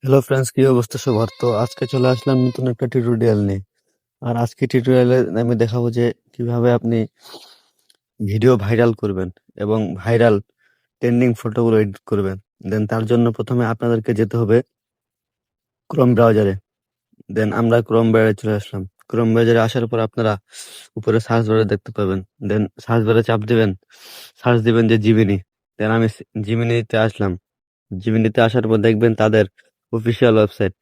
Hello friends, কি অবস্থা সবার? তো আজকে চলে আসলাম নতুন একটা টিউটোরিয়াল নিয়ে। আর আজকে টিউটোরিয়ালে আমি দেখাবো যে কিভাবে আপনি ভিডিও ভাইরাল করবেন এবং ভাইরাল ট্রেন্ডিং ফটোগুলো এডিট করবেন। দেন তার জন্য প্রথমে আপনাদেরকে যেতে হবে ক্রোম ব্রাউজারে। দেন আমরা ক্রোম ব্রাউজারে চলে আসলাম। ক্রোম ব্রাউজারে আসার পর আপনারা উপরে সার্চ বারে দেখতে পাবেন। দেন সার্চ বারে চাপ দিবেন, সার্চ দিবেন যে জিমিনি। দেন আমি জিমিনিতে আসলাম। জিমিনিতে আসার পর দেখবেন তাদের অফিসিয়াল ওয়েবসাইট।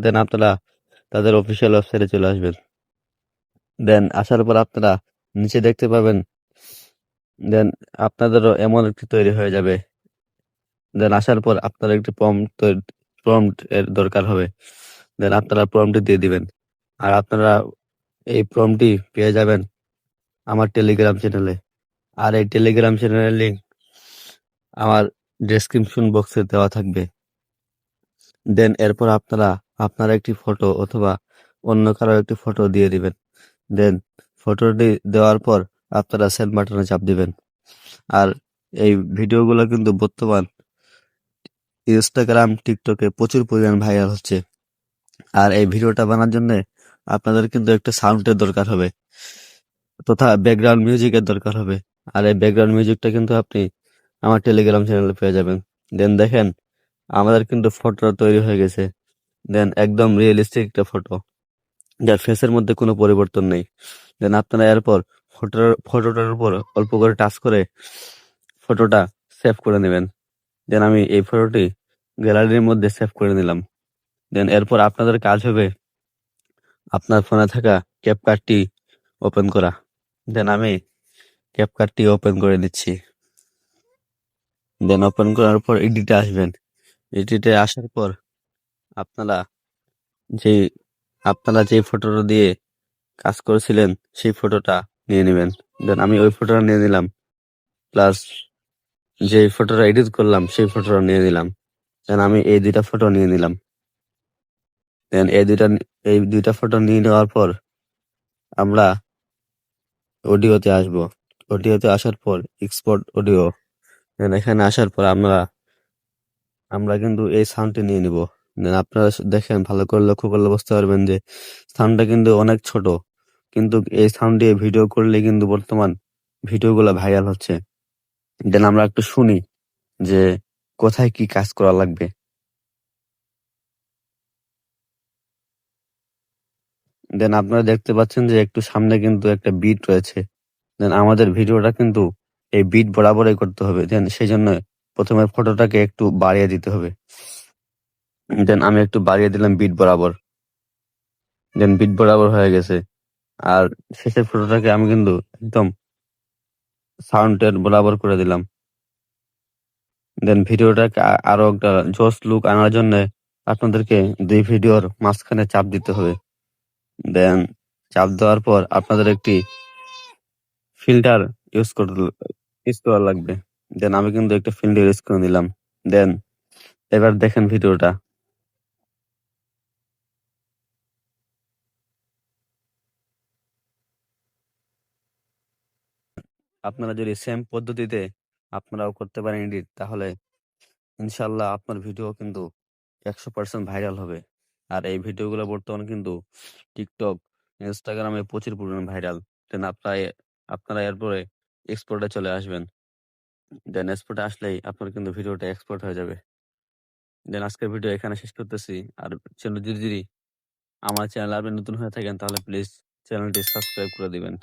দেন আপনারা তাদের অফিসিয়াল ওয়েবসাইটে চলে আসবেন। দেন আসার পর আপনারা নিচে দেখতে পাবেন। দেন আপনাদেরও এমন একটি তৈরি হয়ে যাবে। দেন আসার পর আপনার একটি প্রম্পট এর দরকার হবে। দেন আপনারা প্রম্পটটি দিয়ে দিবেন। আর আপনারা এই প্রম্পটটি পেয়ে যাবেন আমার টেলিগ্রাম চ্যানেলে। আর এই টেলিগ্রাম চ্যানেলের লিংক আমার ডেসক্রিপশন বক্সে দেওয়া থাকবে। দেন এরপর আপনারা আপনার একটি ফটো অথবা অন্য কারো একটি ফটো দিয়ে দিবেন। দেন ফটোটি দেওয়ার পর আপনারা সেন্ড বাটনে চাপ দিবেন। আর এই ভিডিওগুলো কিন্তু বর্তমান ইনস্টাগ্রাম, টিকটকে প্রচুর পরিমাণ ভাইরাল হচ্ছে। আর এই ভিডিওটা বানার জন্য আপনাদের কিন্তু একটা সাউন্ডের দরকার হবে তথা ব্যাকগ্রাউন্ড মিউজিকের দরকার হবে। আর এই ব্যাকগ্রাউন্ড মিউজিকটা কিন্তু আপনি আমার টেলিগ্রাম চ্যানেলে পেয়ে যাবেন। দেন দেখেন আমাদের কিন্তু ফটোটা তৈরি হয়ে গেছে। দেন একদম রিয়েলিস্টিক একটা ফটো, যার ফেসের মধ্যে কোনো পরিবর্তন নেই। দেন আপনারা এরপর ফটোটার উপর অল্প করে টাচ করে ফটোটা সেভ করে নেবেন। দেন আমি এই ফটোটি গ্যালারির মধ্যে সেভ করে নিলাম। দেন এরপর আপনাদের কাজ হবে আপনার ফোনে থাকা ক্যাপকাটটি ওপেন করা। দেন আমি ক্যাপকাটটি ওপেন করে নিচ্ছি। দেন ওপেন করার পর এডিটে আসবেন। এডিটে আসার পর আপনারা যে আপনারা যে ফটোটা দিয়ে কাজ করেছিলেন সেই ফটোটা নিয়ে নেবেন। দেন আমি ওই ফটোটা নিয়ে নিলাম, প্লাস যে ফটোটা এডিট করলাম সেই ফটোটা নিয়ে নিলাম। দেন আমি এই দুইটা ফটো নিয়ে নিলাম। দেন এই দুইটা ফটো নিয়ে নেওয়ার পর আমরা অডিওতে আসবো। অডিওতে আসার পর এক্সপোর্ট অডিও। দেন এখানে আসার পর আমরা কিন্তু এই সাউন্ডটি নিয়ে নিব। দেন আপনারা দেখেন, ভালো করে লক্ষ্য করলে বুঝতে পারবেন যে সাউন্ডটা কিন্তু অনেক ছোট, কিন্তু এই সাউন্ড দিয়ে ভিডিও করলে কিন্তু বর্তমান ভিডিওগুলো ভাইরাল হচ্ছে। দেন আমরা একটু শুনি যে কোথায় কি কাজ করা লাগবে। দেন আপনারা দেখতে পাচ্ছেন যে একটু সামনে কিন্তু একটা বিট রয়েছে। দেন আমাদের ভিডিওটা কিন্তু এই বিট বরাবরই করতে হবে। দেন সেই জন্য প্রথমে ফটোটাকে একটু বাড়িয়ে দিতে হবে। দেন আমি একটু বাড়িয়ে দিলাম বিট বরাবর। দেন বিট বরাবর হয়ে গেছে। আর শেষের ফটোটাকে আমি কিন্তু একদম সাউন্ডের বরাবর করে দিলাম। দেন ভিডিওটাকে আরো একটা জোস লুক আনার জন্য আপনাদেরকে দুই ভিডিওর মাঝখানে চাপ দিতে হবে। দেন চাপ দেওয়ার পর আপনাদের একটি ফিল্টার ইউজ করা লাগবে। দেন আমি কিন্তু একটা ফিল্টার ইউজ করে নিলাম। দেন এবার দেখেন ভিডিওটা। আপনারা যদি সেম পদ্ধতিতে আপনারাও করতে পারেন এডিট, তাহলে ইনশাল্লাহ আপনার ভিডিও কিন্তু 100% ভাইরাল হবে। আর এই ভিডিওগুলো বর্তমানে কিন্তু টিকটক, ইনস্টাগ্রামে প্রচুর পরিমাণ ভাইরাল। দেন আপনারা এরপরে এক্সপোর্টে চলে আসবেন। দেন এক্সপোর্টে আসলেই আপনার কিন্তু ভিডিওটা এক্সপোর্ট হয়ে যাবে। দেন আজকের ভিডিও এখানে শেষ করতেছি। আর যদি আমার চ্যানেল আপনি নতুন হয়ে থাকেন তাহলে প্লিজ চ্যানেলটি সাবস্ক্রাইব করে দিবেন।